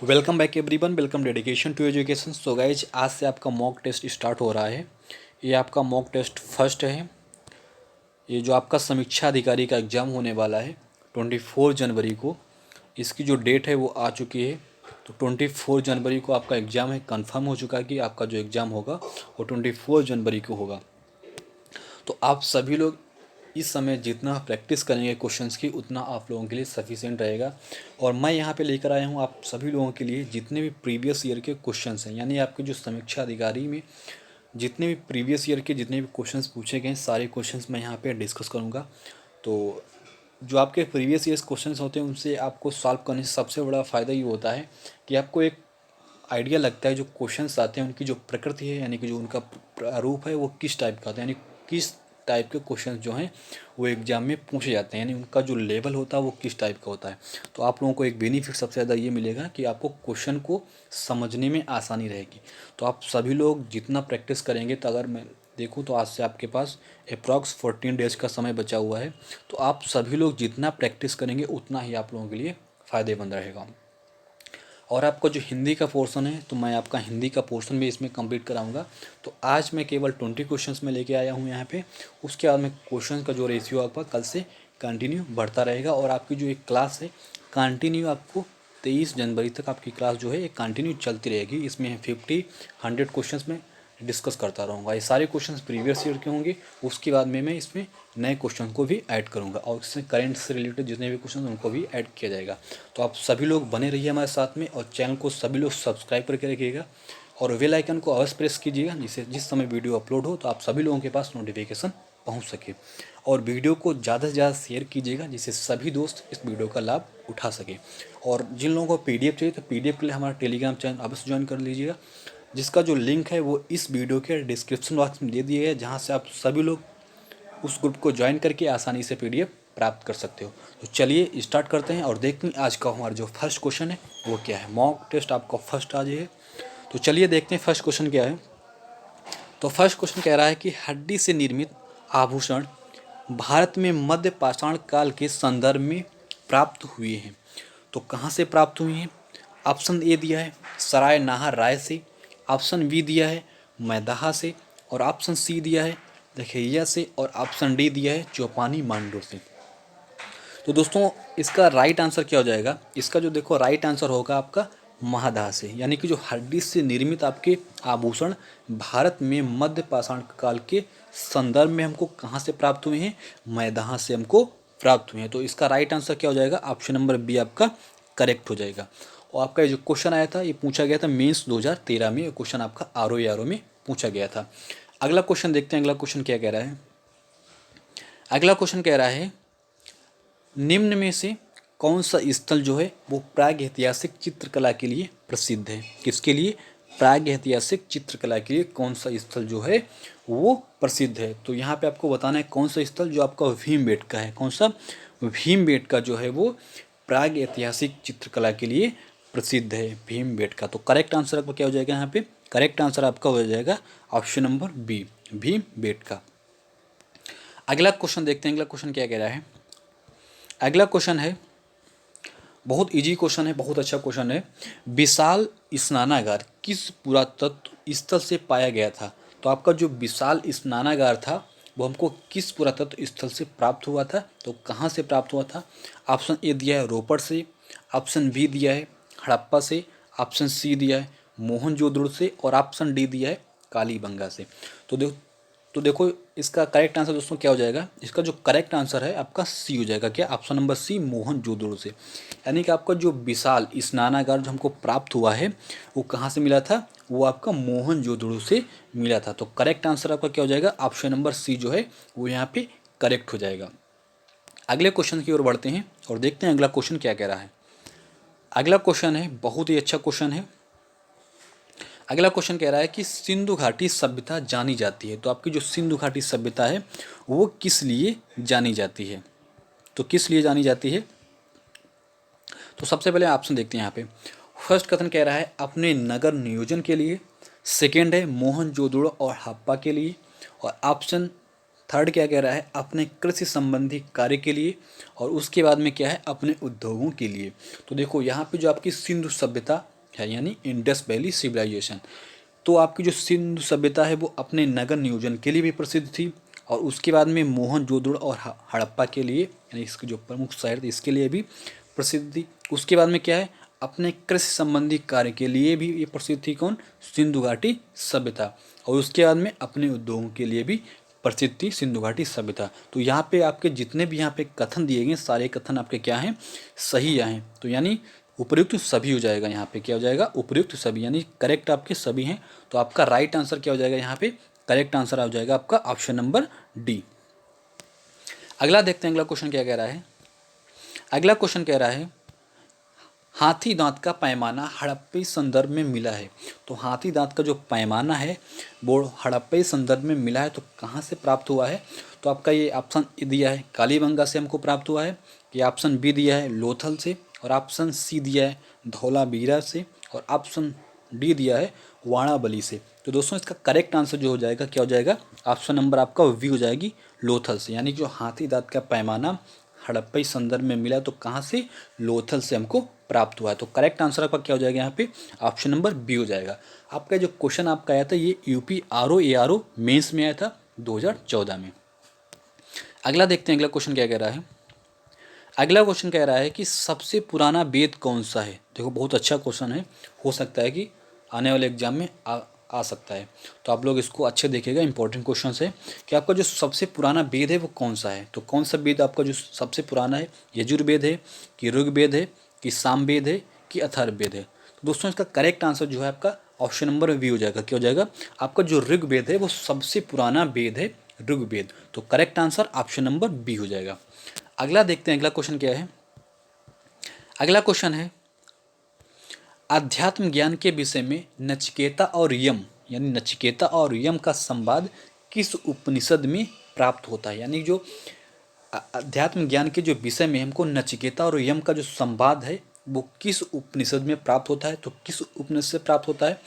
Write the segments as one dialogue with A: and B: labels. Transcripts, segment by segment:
A: Welcome back everyone, welcome dedication to education. So guys, आज से आपका मॉक टेस्ट स्टार्ट हो रहा है। ये आपका मॉक टेस्ट फर्स्ट है। ये जो आपका समीक्षा अधिकारी का एग्ज़ाम होने वाला है 24 जनवरी को, इसकी जो डेट है वो आ चुकी है। तो 24 जनवरी को आपका एग्ज़ाम है। कंफर्म हो चुका है कि आपका जो एग्ज़ाम होगा वो 24 जनवरी को होगा। तो आप सभी लोग इस समय जितना प्रैक्टिस करेंगे क्वेश्चंस की, उतना आप लोगों के लिए सफिशिएंट रहेगा। और मैं यहाँ पे लेकर आया हूँ आप सभी लोगों के लिए जितने भी प्रीवियस ईयर के क्वेश्चंस हैं, यानी आपके जो समीक्षा अधिकारी में जितने भी प्रीवियस ईयर के जितने भी क्वेश्चंस पूछे गए, सारे क्वेश्चंस मैं यहाँ पे डिस्कस करूँगा। तो जो आपके प्रीवियस ईयर्स क्वेश्चंस होते हैं, उनसे आपको सॉल्व करने से सबसे बड़ा फ़ायदा ये होता है कि आपको एक आइडिया लगता है जो क्वेश्चंस आते हैं उनकी जो प्रकृति है, यानी कि जो उनका प्रारूप है वो किस टाइप का होता है, यानी किस टाइप के क्वेश्चंस जो हैं वो एग्जाम में पूछे जाते हैं, यानी उनका जो लेवल होता है वो किस टाइप का होता है। तो आप लोगों को एक बेनिफिट सबसे ज़्यादा ये मिलेगा कि आपको क्वेश्चन को समझने में आसानी रहेगी। तो आप सभी लोग जितना प्रैक्टिस करेंगे, तो अगर मैं देखूँ तो आज से आपके पास अप्रॉक्स 14 डेज़ का समय बचा हुआ है। तो आप सभी लोग जितना प्रैक्टिस करेंगे उतना ही आप लोगों के लिए फ़ायदेमंद रहेगा। और आपका जो हिंदी का पोर्शन है, तो मैं आपका हिंदी का पोर्शन भी इसमें कंप्लीट कराऊंगा। तो आज मैं केवल 20 क्वेश्चंस में लेके आया हूँ यहाँ पे। उसके बाद में क्वेश्चन का जो रेशियो आपका कल से कंटिन्यू बढ़ता रहेगा। और आपकी जो एक क्लास है कंटिन्यू आपको 23 जनवरी तक आपकी क्लास जो है ये कंटिन्यू चलती रहेगी। इसमें 50-100 क्वेश्चंस में डिस्कस करता रहूँगा। ये सारे क्वेश्चंस प्रीवियस ईयर के होंगे। उसके बाद में मैं इसमें नए क्वेश्चन को भी ऐड करूँगा और इसमें करंट से रिलेटेड जितने भी क्वेश्चन उनको भी ऐड किया जाएगा। तो आप सभी लोग बने रहिए हमारे साथ में, और चैनल को सभी लोग सब्सक्राइब करके रखिएगा और बेल आइकन को अवश्य प्रेस कीजिएगा, जिससे जिस समय वीडियो अपलोड हो तो आप सभी लोगों के पास नोटिफिकेशन पहुंच सके। और वीडियो को ज़्यादा से ज़्यादा शेयर कीजिएगा, जिससे सभी दोस्त इस वीडियो का लाभ उठा सके। और जिन लोगों को पीडीएफ चाहिए, तो पीडीएफ के लिए हमारा टेलीग्राम चैनल अवश्य ज्वाइन कर लीजिएगा, जिसका जो लिंक है वो इस वीडियो के डिस्क्रिप्शन बॉक्स में दे दिया गया है, जहाँ से आप सभी लोग उस ग्रुप को ज्वाइन करके आसानी से पीडीएफ प्राप्त कर सकते हो। तो चलिए स्टार्ट करते हैं और देखते हैं आज का हमारा जो फर्स्ट क्वेश्चन है वो क्या है। मॉक टेस्ट आपका फर्स्ट आज है। तो चलिए देखते हैं फर्स्ट क्वेश्चन क्या है। तो फर्स्ट क्वेश्चन कह रहा है कि हड्डी से निर्मित आभूषण भारत में मध्य पाषाण काल के संदर्भ में प्राप्त हुए हैं। तो कहाँ से प्राप्त हुए हैं? ऑप्शन ए दिया है सराय नाहर राय से, ऑप्शन बी दिया है मैदाहा से, और ऑप्शन सी दिया है दखैया से, और ऑप्शन डी दिया है चौपानी मांडू से। तो दोस्तों इसका राइट आंसर क्या हो जाएगा? इसका जो देखो राइट आंसर होगा आपका महादाह से, यानी कि जो हड्डी से निर्मित आपके आभूषण भारत में मध्य पाषाण काल के संदर्भ में हमको कहाँ से प्राप्त हुए हैं? मैदाह से हमको प्राप्त हुए हैं। तो इसका राइट आंसर क्या हो जाएगा? ऑप्शन नंबर बी आपका करेक्ट हो जाएगा। और आपका ये जो क्वेश्चन आया था ये पूछा गया था मेंस 2013 में। क्वेश्चन आपका आरओ में पूछा गया था। अगला क्वेश्चन देखते हैं, अगला क्वेश्चन क्या कह रहा है। अगला क्वेश्चन कह रहा है निम्न में से कौन सा स्थल जो है वो प्रागैतिहासिक चित्रकला के लिए प्रसिद्ध है? किसके लिए? प्रागैतिहासिक चित्रकला के लिए कौन सा स्थल जो है वो प्रसिद्ध है? तो यहाँ पे आपको बताना है कौन सा स्थल जो आपका भीमबेटका है। कौन सा? भीमबेटका जो है वो प्रागैतिहासिक चित्रकला के लिए प्रसिद्ध है, भीमबेटका। तो करेक्ट आंसर आपका क्या हो जाएगा? यहाँ पे करेक्ट आंसर आपका हो जाएगा ऑप्शन नंबर बी, भीमबेटका। अगला क्वेश्चन देखते हैं, अगला क्वेश्चन क्या कह रहा है। अगला क्वेश्चन है बहुत इजी क्वेश्चन है, बहुत अच्छा क्वेश्चन है। विशाल स्नानागार किस पुरातत्व स्थल से पाया गया था? तो आपका जो विशाल स्नानागार था वो हमको किस पुरातत्व स्थल से प्राप्त हुआ था? तो कहाँ से प्राप्त हुआ था? ऑप्शन ए दिया है रोपड़ से, ऑप्शन बी दिया है हड़प्पा से, ऑप्शन सी दिया है मोहनजोदड़ो से, और ऑप्शन डी दिया है कालीबंगा से। तो देखो इसका करेक्ट आंसर दोस्तों क्या हो जाएगा? इसका जो करेक्ट आंसर है आपका सी हो जाएगा। क्या? ऑप्शन नंबर सी, मोहनजोदड़ो से। यानी कि आपका जो विशाल स्नानागार जो हमको प्राप्त हुआ है वो कहाँ से मिला था? वो आपका मोहनजोदड़ो से मिला था। तो करेक्ट आंसर आपका क्या हो जाएगा? ऑप्शन नंबर सी जो है वो यहाँ पे करेक्ट हो जाएगा। अगले क्वेश्चन की ओर बढ़ते हैं और देखते हैं अगला क्वेश्चन क्या कह रहा है। अगला क्वेश्चन है बहुत ही अच्छा क्वेश्चन है। अगला क्वेश्चन कह रहा है कि सिंधु घाटी सभ्यता जानी जाती है। तो आपकी जो सिंधु घाटी सभ्यता है वो किस लिए जानी जाती है? तो किस लिए जानी जाती है? तो सबसे पहले ऑप्शन देखते हैं यहाँ पे। फर्स्ट कथन कह रहा है अपने नगर नियोजन के लिए, सेकेंड है मोहनजोदड़ो और हड़प्पा के लिए, और ऑप्शन थर्ड क्या कह रहा है, अपने कृषि संबंधी कार्य के लिए, और उसके बाद में क्या है, अपने उद्योगों के लिए। तो देखो यहाँ पे जो आपकी सिंधु सभ्यता है यानी इंडस वैली सिविलाइजेशन, तो आपकी जो सिंधु सभ्यता है वो अपने नगर नियोजन के लिए भी प्रसिद्ध थी, और उसके बाद में मोहनजोदड़ो और हड़प्पा के लिए यानी इसके जो प्रमुख शहर थे इसके लिए भी प्रसिद्ध थी। उसके बाद में क्या है, अपने कृषि संबंधी कार्य के लिए भी ये प्रसिद्ध थी, कौन, सिंधु घाटी सभ्यता, और उसके बाद में अपने उद्योगों के लिए भी प्रसिद्ध थी सिंधु घाटी सभ्यता। तो यहाँ पे आपके जितने भी यहाँ पे कथन दिए गए सारे कथन आपके क्या हैं, सही हैं। तो यानी उपयुक्त सभी हो जाएगा, यहाँ पे क्या हो जाएगा, उपयुक्त सभी यानी करेक्ट आपके सभी हैं। तो आपका राइट आंसर क्या हो जाएगा, यहाँ पे करेक्ट आंसर आ जाएगा आपका ऑप्शन नंबर डी। अगला देखते हैं अगला क्वेश्चन क्या कह रहा है। अगला क्वेश्चन कह रहा है, हाथी दांत का पैमाना हड़प्पी संदर्भ में मिला है। तो हाथी दांत का जो पैमाना है वो हड़प्पी संदर्भ में मिला है, तो कहाँ से प्राप्त हुआ है। तो आपका ये ऑप्शन दिया है कालीबंगा से हमको प्राप्त हुआ है, ये ऑप्शन बी दिया है लोथल से, और ऑप्शन सी दिया है धौलावीरा से, और ऑप्शन डी दिया है वाणाबली से। तो दोस्तों इसका करेक्ट आंसर जो हो जाएगा क्या हो जाएगा, ऑप्शन नंबर आपका वी हो जाएगी लोथल से, यानी जो हाथी दांत का पैमाना हड़प्पई संदर्भ में मिला तो कहाँ से, लोथल से हमको प्राप्त हुआ है। तो करेक्ट आंसर आपका क्या हो जाएगा यहाँ पे, ऑप्शन नंबर बी हो जाएगा। आपका जो क्वेश्चन आपका आया था ये यूपी आरओ एआरओ मेंस में आया था 2014 में। अगला देखते हैं अगला क्वेश्चन क्या कह रहा है। अगला क्वेश्चन कह रहा है कि सबसे पुराना वेद कौन सा है। देखो बहुत अच्छा क्वेश्चन है, हो सकता है कि आने वाले एग्जाम में आ सकता है, तो आप लोग इसको अच्छे देखिएगा। इंपॉर्टेंट क्वेश्चन है कि आपका जो सबसे पुराना वेद है वो कौन सा है। तो कौन सा वेद आपका जो सबसे पुराना है, यजुर्वेद है कि ऋग्वेद है कि सामवेद है कि अथर्ववेद है। तो दोस्तों इसका करेक्ट आंसर जो है आपका ऑप्शन नंबर बी हो जाएगा। क्या हो जाएगा, आपका जो ऋग्वेद है वो सबसे पुराना वेद है ऋग्वेद। तो correct answer option number B हो जाएगा। अगला देखते हैं अगला क्वेश्चन क्या है। अगला क्वेश्चन है, अध्यात्म ज्ञान के विषय में नचिकेता और यम यानी नचिकेता और यम का संवाद किस उपनिषद में प्राप्त होता है। यानी जो अध्यात्म ज्ञान के जो विषय में हमको नचिकेता और यम का जो संवाद है वो किस उपनिषद में प्राप्त होता है। तो किस उपनिषद से प्राप्त होता है,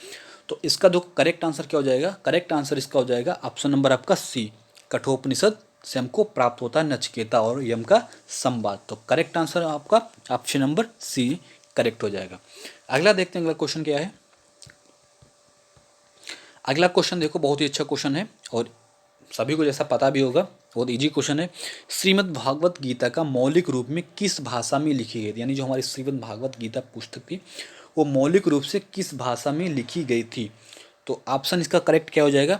A: तो इसका जो करेक्ट आंसर क्या हो जाएगा, करेक्ट आंसर इसका हो जाएगा ऑप्शन नंबर आपका सी, कठोपनिषद से हमको प्राप्त होता है नचिकेता और यम का संवाद। तो करेक्ट आंसर आपका ऑप्शन नंबर सी करेक्ट हो जाएगा। अगला देखते हैं अगला क्वेश्चन क्या है। अगला क्वेश्चन देखो बहुत ही अच्छा क्वेश्चन है और सभी को जैसा पता भी होगा, बहुत इजी क्वेश्चन है। श्रीमद् भागवत गीता का मौलिक रूप में किस भाषा में लिखी गई थी। यानी जो हमारी श्रीमद् भागवत गीता पुस्तक थी वो मौलिक रूप से किस भाषा में लिखी गई थी। तो ऑप्शन इसका करेक्ट क्या हो जाएगा,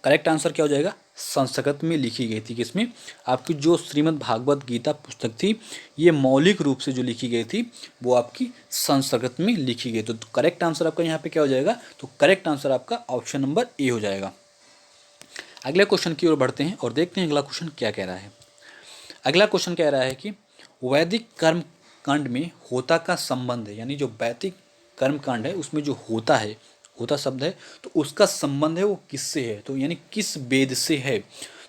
A: करेक्ट आंसर क्या हो जाएगा, संस्कृत में लिखी गई थी। किसमें, आपकी जो श्रीमद् भागवत गीता पुस्तक थी ये मौलिक रूप से जो लिखी गई थी वो आपकी संस्कृत में लिखी गई। तो करेक्ट आंसर आपका यहाँ पे क्या हो जाएगा, तो करेक्ट आंसर आपका ऑप्शन नंबर ए हो जाएगा। अगले क्वेश्चन की ओर बढ़ते हैं और देखते हैं अगला क्वेश्चन क्या कह रहा है। अगला क्वेश्चन कह रहा है कि वैदिक कर्म कांड में होता का संबंध है। यानी जो वैदिक कर्म कांड है उसमें जो होता है, होता शब्द है तो उसका संबंध है वो किससे है, तो यानी किस वेद से है।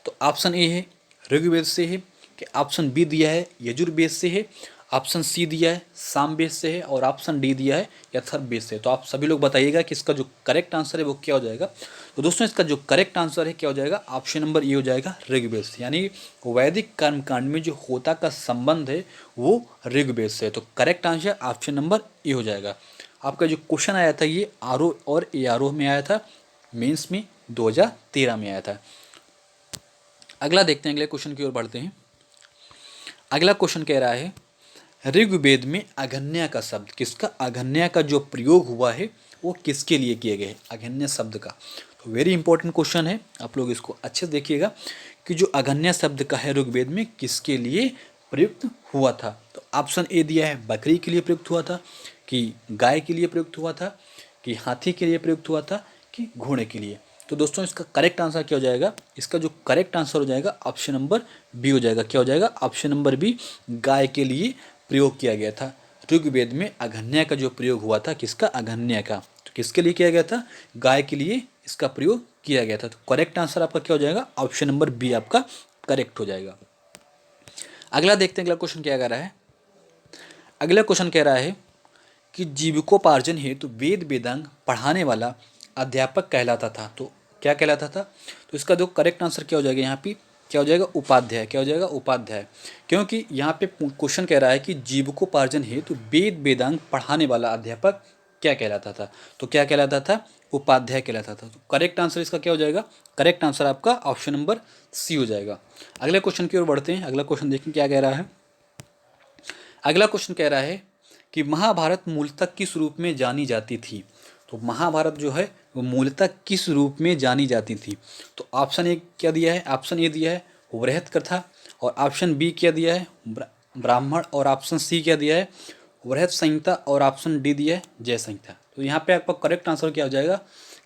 A: तो ऑप्शन ए है ऋग्वेद से है, कि ऑप्शन बी दिया है यजुर्वेद से है, ऑप्शन सी दिया है सामवेद से है, और ऑप्शन डी दिया है अथर्ववेद से। तो आप सभी लोग बताइएगा कि इसका जो करेक्ट आंसर है वो क्या हो जाएगा। तो दोस्तों इसका जो करेक्ट आंसर है क्या हो जाएगा, ऑप्शन नंबर ए हो जाएगा ऋग्वेद से। यानी वैदिक कर्मकांड में जो होता का संबंध है वो ऋग्वेद से है। तो correct answer option number A हो जाएगा। आपका जो क्वेश्चन आया था ये आर और ARO में आया था, मेंस में 2013 में आया था। अगला देखते हैं, अगले क्वेश्चन की ओर बढ़ते हैं। अगला क्वेश्चन कह रहा है ऋग्वेद में अघन्या का शब्द किसका, अघन्या का जो प्रयोग हुआ है वो किसके लिए किए गए, अघन्या शब्द का। तो वेरी इंपॉर्टेंट क्वेश्चन है, आप लोग इसको अच्छे से देखिएगा कि जो अघन्या शब्द का है ऋग्वेद में किसके लिए प्रयुक्त हुआ था। तो ऑप्शन ए दिया है बकरी के लिए प्रयुक्त हुआ था, कि गाय के लिए प्रयुक्त हुआ था, कि हाथी के लिए प्रयुक्त हुआ था, कि घोड़े के लिए। तो दोस्तों इसका करेक्ट आंसर क्या हो जाएगा, इसका जो करेक्ट आंसर हो जाएगा ऑप्शन नंबर बी हो जाएगा। क्या हो जाएगा, ऑप्शन नंबर बी, गाय के लिए प्रयोग किया गया था। ऋग्वेद में अघन्या का जो प्रयोग हुआ था किसका, अघन्या का, तो किसके लिए किया गया था, गाय के लिए इसका प्रयोग किया गया था। तो करेक्ट आंसर आपका क्या हो जाएगा, ऑप्शन नंबर बी आपका करेक्ट हो जाएगा। अगला देखते हैं अगला क्वेश्चन क्या कह रहा है। अगला क्वेश्चन कह रहा है कि जीविकोपार्जन हेतु वेद वेदांग पढ़ाने वाला अध्यापक कहलाता था। तो क्या कहलाता था, तो इसका जो करेक्ट आंसर क्या हो जाएगा यहाँ पे, क्या हो जाएगा, उपाध्याय। क्या हो जाएगा, उपाध्याय। क्योंकि यहाँ पे क्वेश्चन कह रहा है कि जीविकोपार्जन हेतु वेद वेदांग पढ़ाने वाला अध्यापक क्या कहलाता था, तो क्या कहलाता था, उपाध्याय कहलाता था। तो करेक्ट आंसर इसका क्या हो जाएगा, करेक्ट आंसर आपका ऑप्शन नंबर सी हो जाएगा। अगले क्वेश्चन की ओर बढ़ते हैं। अगला क्वेश्चन देखें क्या कह रहा है। अगला क्वेश्चन कह रहा है कि महाभारत मूलतः किस रूप में जानी जाती थी। तो महाभारत जो है वो मूलतः किस रूप में जानी जाती थी। तो ऑप्शन ए क्या दिया है, ऑप्शन ए दिया है वृहत कथा, और ऑप्शन बी क्या दिया है ब्राह्मण, और ऑप्शन सी क्या दिया है वृहत संहिता, और ऑप्शन डी दिया है जय संहिता। तो यहाँ पे आपका करेक्ट आंसर क्या हो जाएगा,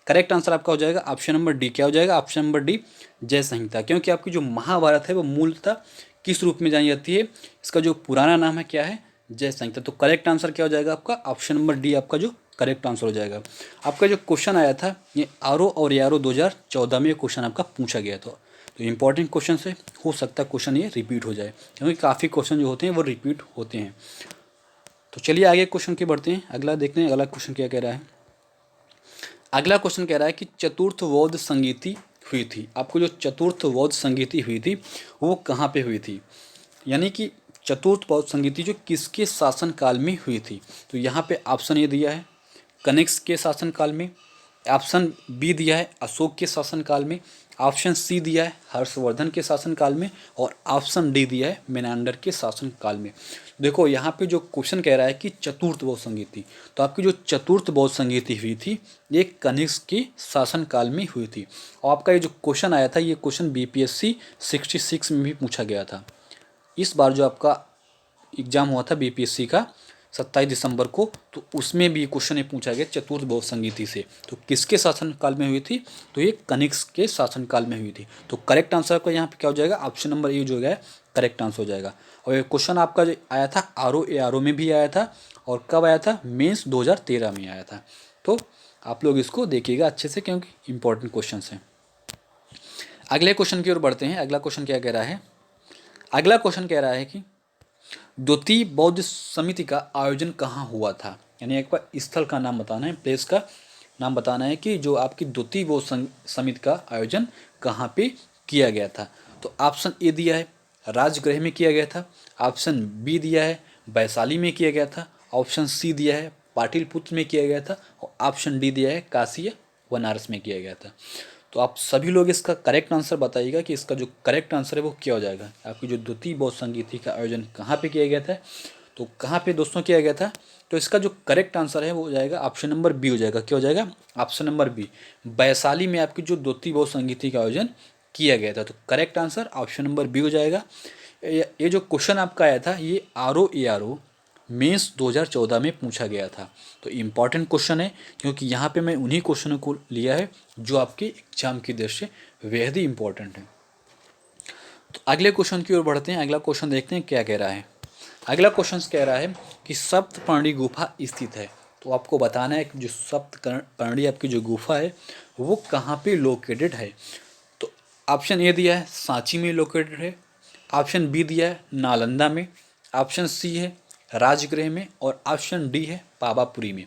A: करेक्ट आंसर आपका हो जाएगा ऑप्शन नंबर डी। क्या हो जाएगा, ऑप्शन नंबर डी जय संहिता। क्योंकि आपकी जो महाभारत है वो मूलतः किस रूप में जानी जाती है, इसका जो पुराना नाम है क्या है, जय संहिता। तो करेक्ट आंसर क्या हो जाएगा आपका ऑप्शन नंबर डी आपका जो करेक्ट आंसर हो जाएगा। आपका जो क्वेश्चन आया था ये आरओ और यारो 2014 में क्वेश्चन आपका पूछा गया था। तो इंपॉर्टेंट क्वेश्चन से हो सकता है क्वेश्चन ये रिपीट हो जाए, क्योंकि काफ़ी क्वेश्चन जो होते हैं वो रिपीट होते हैं। तो चलिए आगे क्वेश्चन के बढ़ते हैं। अगला देखते हैं अगला क्वेश्चन क्या कह रहा है। अगला क्वेश्चन कह रहा है कि चतुर्थ बौद्ध संगीति हुई थी। आपको जो चतुर्थ बौद्ध संगीति हुई थी वो कहाँ पे हुई थी, यानी कि चतुर्थ बौद्ध संगीति जो किसके शासन काल में हुई थी। तो यहाँ पे ऑप्शन ए दिया है कनिष्क के शासन काल में, ऑप्शन बी दिया है अशोक के शासन काल में, ऑप्शन सी दिया है हर्षवर्धन के शासन काल में, और ऑप्शन डी दिया है मेनांडर के शासन काल में। देखो यहाँ पे जो क्वेश्चन कह रहा है कि चतुर्थ बौद्ध संगीति, तो आपकी जो चतुर्थ बौद्ध संगीति हुई थी ये कनिष्क के शासन काल में हुई थी। और आपका ये जो क्वेश्चन आया था ये क्वेश्चन बीपीएससी 66 में भी पूछा गया था। इस बार जो आपका एग्जाम हुआ था बीपीएससी का 27 दिसंबर को, तो उसमें भी क्वेश्चन ये पूछा गया चतुर्थ बौद्ध संगीति से, तो किसके शासन काल में हुई थी, तो ये कनिष्क के शासन काल में हुई थी। तो करेक्ट आंसर आपका यहाँ पे क्या हो जाएगा, ऑप्शन नंबर ए जो है करेक्ट आंसर हो जाएगा। और ये क्वेश्चन आपका जो आया था आरओ में भी आया था, और कब आया था, मेंस 2013 में आया था। तो आप लोग इसको देखिएगा अच्छे से, क्योंकि इंपॉर्टेंट क्वेश्चन है। अगले क्वेश्चन की ओर बढ़ते हैं। अगला क्वेश्चन क्या कह रहा है, अगला क्वेश्चन कह रहा है कि द्वितीय बौद्ध समिति का आयोजन कहाँ हुआ था, यानी एक बार स्थल का नाम बताना है, प्लेस का नाम बताना है कि जो आपकी द्वितीय बौद्ध समिति का आयोजन कहाँ पे किया गया था। तो ऑप्शन ए दिया है राजगृह में किया गया था, ऑप्शन बी दिया है वैशाली में किया गया था, ऑप्शन सी दिया है पाटिलपुत्र में किया गया था, और ऑप्शन डी दिया है काशी या बनारस में किया गया था। तो आप सभी लोग इसका करेक्ट आंसर बताइएगा कि इसका जो करेक्ट आंसर है वो क्या हो जाएगा। आपकी जो द्वितीय बौद्ध संगीति का आयोजन कहाँ पे किया गया था, तो कहाँ पे दोस्तों किया गया था, तो इसका जो करेक्ट आंसर है वो हो जाएगा ऑप्शन नंबर बी हो जाएगा। क्या हो जाएगा, ऑप्शन नंबर बी, वैशाली में आपकी जो द्वितीय बौद्ध संगीति का आयोजन किया गया था। तो correct answer option number B हो जाएगा। ये जो क्वेश्चन आपका आया था ये आरओ मेंस 2014 में पूछा गया था। तो इम्पॉर्टेंट क्वेश्चन है, क्योंकि यहाँ पे मैं उन्हीं क्वेश्चनों को लिया है जो आपके एग्जाम की दृष्टि से बेहद ही इम्पॉर्टेंट है। तो अगले क्वेश्चन की ओर बढ़ते हैं। अगला क्वेश्चन देखते हैं क्या कह रहा है। अगला क्वेश्चन कह रहा है कि सप्तपर्णी गुफा स्थित है। तो आपको बताना है कि जो सप्तपर्णी आपकी जो गुफा है वो कहाँ पे लोकेटेड है। तो ऑप्शन ए दिया है सांची में लोकेटेड है, ऑप्शन बी दिया है नालंदा में, ऑप्शन सी है राजगृह में, और ऑप्शन डी है पावापुरी में।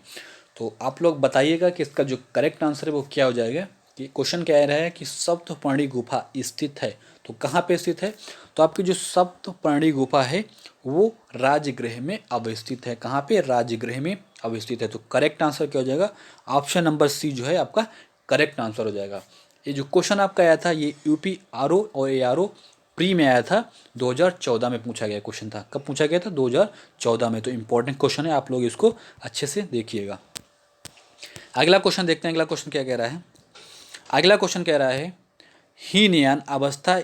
A: तो आप लोग बताइएगा कि इसका जो करेक्ट आंसर है वो क्या हो जाएगा। कि क्वेश्चन कह रहा है कि सप्तपर्णी गुफा स्थित है, तो कहाँ पे स्थित है, तो आपकी जो सप्तपर्णी गुफा है वो राजगृह में अवस्थित है। कहाँ पे, राजगृह में अवस्थित है। तो करेक्ट आंसर क्या हो जाएगा, ऑप्शन नंबर सी जो है आपका करेक्ट आंसर हो जाएगा। ये जो क्वेश्चन आपका आया था ये यूपी आरओ और एआरओ प्री में आया था, 2014 में पूछा गया क्वेश्चन था। कब पूछा गया था, 2014 में। तो इंपॉर्टेंट क्वेश्चन है, आप लोग इसको अच्छे से देखिएगा। अगला क्वेश्चन देखते हैं। अगला क्वेश्चन क्या कह रहा है। अगला क्वेश्चन कह रहा है हीनयान अवस्था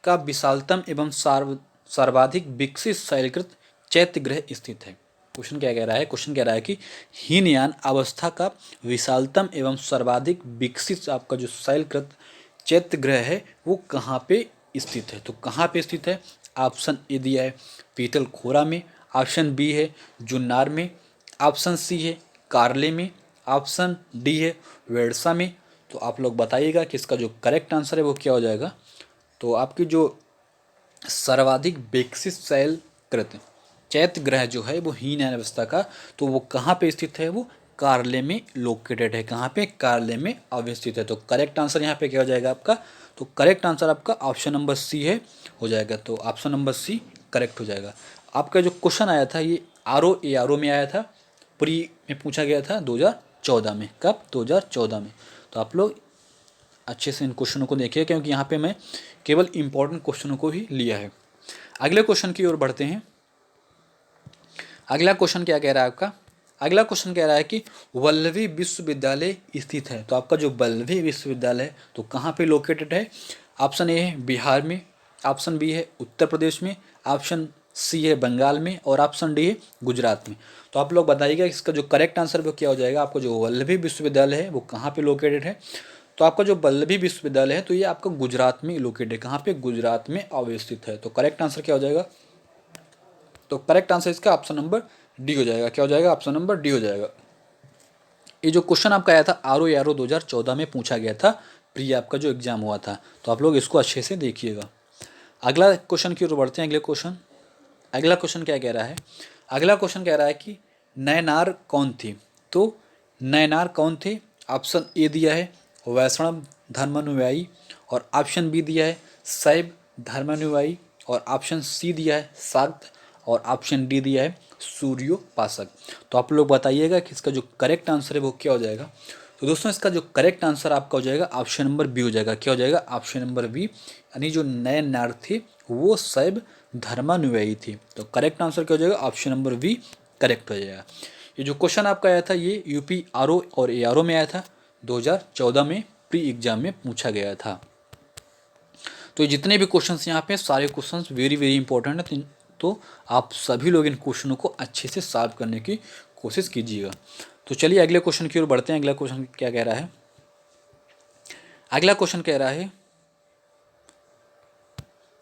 A: का विशालतम एवं सर्वाधिक विकसित शैलकृत चैत्यगृह स्थित है। क्वेश्चन क्या कह रहा है, क्वेश्चन कह रहा है कि हीनयान अवस्था का विशालतम एवं सर्वाधिक विकसित आपका जो शैलकृत चैत्यगृह है वो कहाँ पे स्थित है। तो कहाँ पे स्थित है, ऑप्शन ए दिया है पीतल खोरा में, ऑप्शन बी है जुन्नार में, ऑप्शन सी है कारले में, ऑप्शन डी है वेड़सा में। तो आप लोग बताइएगा कि इसका जो करेक्ट आंसर है वो क्या हो जाएगा। तो आपकी जो सर्वाधिक विकसित शैलकृत चैत्यगृह जो है वो हीनयान अवस्था का, तो वो कहाँ पे स्थित है, वो कार्यालय में लोकेटेड है। कहाँ पे? कार्यालय में अवस्थित है। तो करेक्ट आंसर यहाँ पे क्या हो जाएगा आपका? तो करेक्ट आंसर आपका ऑप्शन नंबर सी है, हो जाएगा। तो ऑप्शन नंबर सी करेक्ट हो जाएगा। आपका जो क्वेश्चन आया था ये आर ओ में आया था, प्री में पूछा गया था 2014 में। कब? 2014 में। तो आप लोग अच्छे से इन क्वेश्चनों को देखिए, क्योंकि यहाँ पे मैं केवल इंपॉर्टेंट क्वेश्चनों को ही लिया है। अगले क्वेश्चन की ओर बढ़ते हैं। अगला क्वेश्चन क्या कह रहा है आपका? अगला क्वेश्चन कह रहा है कि वल्लभी विश्वविद्यालय स्थित है। तो आपका जो वल्लभी विश्वविद्यालय है तो कहाँ पे लोकेटेड है? ऑप्शन ए है बिहार में, ऑप्शन बी है उत्तर प्रदेश में, ऑप्शन सी है बंगाल में, और ऑप्शन डी है गुजरात में। तो आप लोग बताइएगा इसका जो करेक्ट आंसर वो क्या हो जाएगा। आपका जो वल्लभी विश्वविद्यालय है वो कहाँ पे लोकेटेड है? तो आपका जो वल्लभी विश्वविद्यालय है तो ये आपका गुजरात में लोकेटेड है। कहाँ पे? गुजरात में अवस्थित है। तो करेक्ट आंसर क्या हो जाएगा? तो करेक्ट आंसर इसका ऑप्शन नंबर डी हो जाएगा। क्या हो जाएगा? ऑप्शन नंबर डी हो जाएगा। ये जो क्वेश्चन आपका आया था आर ओ 2014 में पूछा गया था, प्री आपका जो एग्जाम हुआ था। तो आप लोग इसको अच्छे से देखिएगा। अगला क्वेश्चन की ओर बढ़ते हैं। अगला क्वेश्चन क्या कह रहा है? अगला क्वेश्चन कह रहा है कि नयनार कौन थी? तो नयनार कौन थे? ऑप्शन ए दिया है वैष्णव धर्मानुयायी, और ऑप्शन बी दिया है शैव धर्मानुयायी, और ऑप्शन सी दिया है शाक्त, और ऑप्शन डी दिया है सूर्योपासक। तो आप लोग बताइएगा कि इसका जो करेक्ट आंसर है वो क्या हो जाएगा। तो दोस्तों इसका जो करेक्ट आंसर आपका हो जाएगा ऑप्शन नंबर बी हो जाएगा। क्या हो जाएगा? ऑप्शन नंबर बी, यानी जो नयनार थे वो शैव धर्मानुयायी थी। तो करेक्ट आंसर क्या हो जाएगा? ऑप्शन नंबर बी करेक्ट हो जाएगा। ये जो क्वेश्चन आपका आया था ये यूपी आर ओ और ए आर ओ में आया था, 2014 में प्री एग्जाम में पूछा गया था। तो जितने भी क्वेश्चंस यहाँ पे सारे क्वेश्चंस वेरी वेरी इंपॉर्टेंट है। तो आप सभी लोग इन क्वेश्चनों को अच्छे से सॉल्व करने की कोशिश कीजिएगा। तो चलिए अगले क्वेश्चन की ओर बढ़ते हैं। अगला क्वेश्चन क्या कह रहा है? अगला क्वेश्चन कह रहा है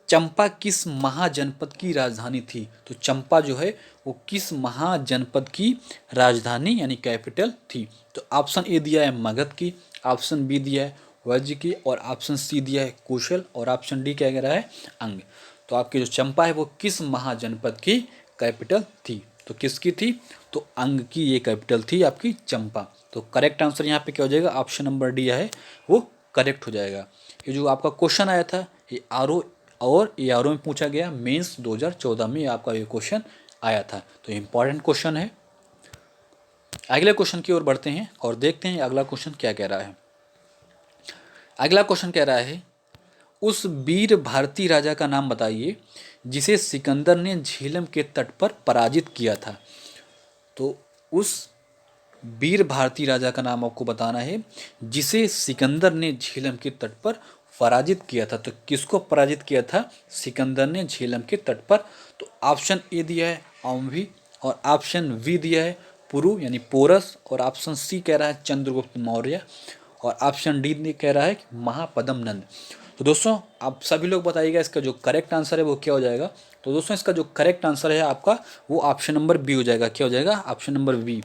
A: चंपा किस महाजनपद की राजधानी थी? तो चंपा जो है वो किस महाजनपद की राजधानी यानी कैपिटल थी? तो ऑप्शन ए दिया है मगध की, ऑप्शन बी दिया है वज्र की, और ऑप्शन सी दिया है कौशल, और ऑप्शन डी क्या कह रहा है? अंग। तो आपकी जो चंपा है वो किस महाजनपद की कैपिटल थी? तो किसकी थी? तो अंग की ये कैपिटल थी आपकी चंपा। तो करेक्ट आंसर यहाँ पे क्या हो जाएगा? ऑप्शन नंबर डी है वो करेक्ट हो जाएगा। ये जो आपका क्वेश्चन आया था ये आर ओ और ए आर ओ में पूछा गया, मेंस 2014 में आपका ये क्वेश्चन आया था। तो इम्पॉर्टेंट क्वेश्चन है। अगले क्वेश्चन की ओर बढ़ते हैं और देखते हैं अगला क्वेश्चन क्या कह रहा है। अगला क्वेश्चन कह रहा है उस वीर भारतीय राजा का नाम बताइए जिसे सिकंदर ने झेलम के तट पर पराजित किया था। तो उस वीर भारतीय राजा का नाम आपको बताना है जिसे सिकंदर ने झेलम के तट पर पराजित किया था। तो किसको पराजित किया था सिकंदर ने झेलम के तट पर? तो ऑप्शन ए दिया है औम्भी, और ऑप्शन बी दिया है पुरु यानी पोरस, और ऑप्शन सी कह रहा है चंद्रगुप्त मौर्य, और ऑप्शन डी कह रहा है महापद्म नंद। तो दोस्तों आप सभी लोग बताइएगा इसका जो करेक्ट आंसर है वो क्या हो जाएगा। तो दोस्तों इसका जो करेक्ट आंसर है आपका वो ऑप्शन नंबर बी हो जाएगा। क्या हो जाएगा? Option number B.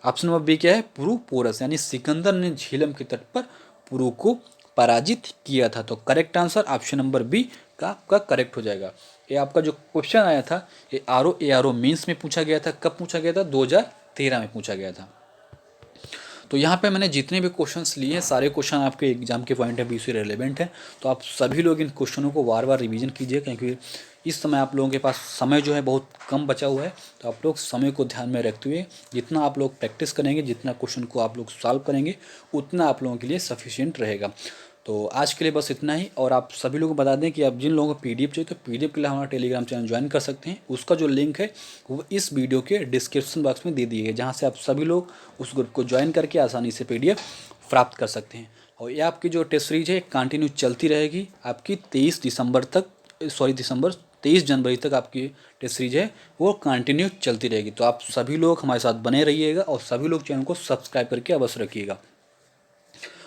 A: Option number B क्या है? पुरु पोरस, यानी सिकंदर ने झेलम के तट पर पुरु को पराजित किया था। तो correct answer option number B का आपका करेक्ट हो जाएगा। ये आपका जो क्वेश्चन आया था ये आर ओ मेंस में पूछा गया था। कब पूछा गया था? 2013 में पूछा गया था। तो यहाँ पे मैंने जितने भी क्वेश्चंस लिए हैं सारे क्वेश्चन आपके एग्जाम के पॉइंट ऑफ व्यू से रिलेवेंट है। तो आप सभी लोग इन क्वेश्चनों को बार बार रिवीजन कीजिए, क्योंकि इस समय आप लोगों के पास समय जो है बहुत कम बचा हुआ है। तो आप लोग समय को ध्यान में रखते हुए जितना आप लोग प्रैक्टिस करेंगे, जितना क्वेश्चन को आप लोग सॉल्व करेंगे, उतना आप लोगों के लिए सफिशिएंट रहेगा। तो आज के लिए बस इतना ही। और आप सभी लोगों को बता दें कि आप जिन लोगों को पीडीएफ चाहिए तो पीडीएफ के लिए हमारा टेलीग्राम चैनल ज्वाइन कर सकते हैं। उसका जो लिंक है वो इस वीडियो के डिस्क्रिप्शन बॉक्स में दे दिए गए, जहाँ से आप सभी लोग उस ग्रुप को ज्वाइन करके आसानी से पीडीएफ प्राप्त कर सकते हैं। और ये आपकी जो टेस्ट सीरीज है कंटिन्यू चलती रहेगी आपकी 23 जनवरी तक आपकी टेस्ट सीरीज है वो कंटिन्यू चलती रहेगी। तो आप सभी लोग हमारे साथ बने रहिएगा और सभी लोग चैनल को सब्सक्राइब करके अवश्य रखिएगा।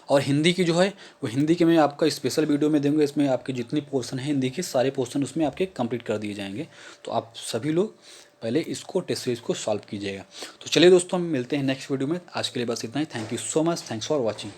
A: और हिंदी की जो है वो हिंदी के मैं आपका स्पेशल वीडियो में दूंगा। इसमें आपके जितनी पोर्शन है हिंदी के सारे पोर्शन उसमें आपके कंप्लीट कर दिए जाएंगे। तो आप सभी लोग पहले इसको टेस्ट सीरीज को सॉल्व कीजिएगा। तो चलिए दोस्तों हम मिलते हैं नेक्स्ट वीडियो में। आज के लिए बस इतना ही। Thank you so much. Thanks for watching.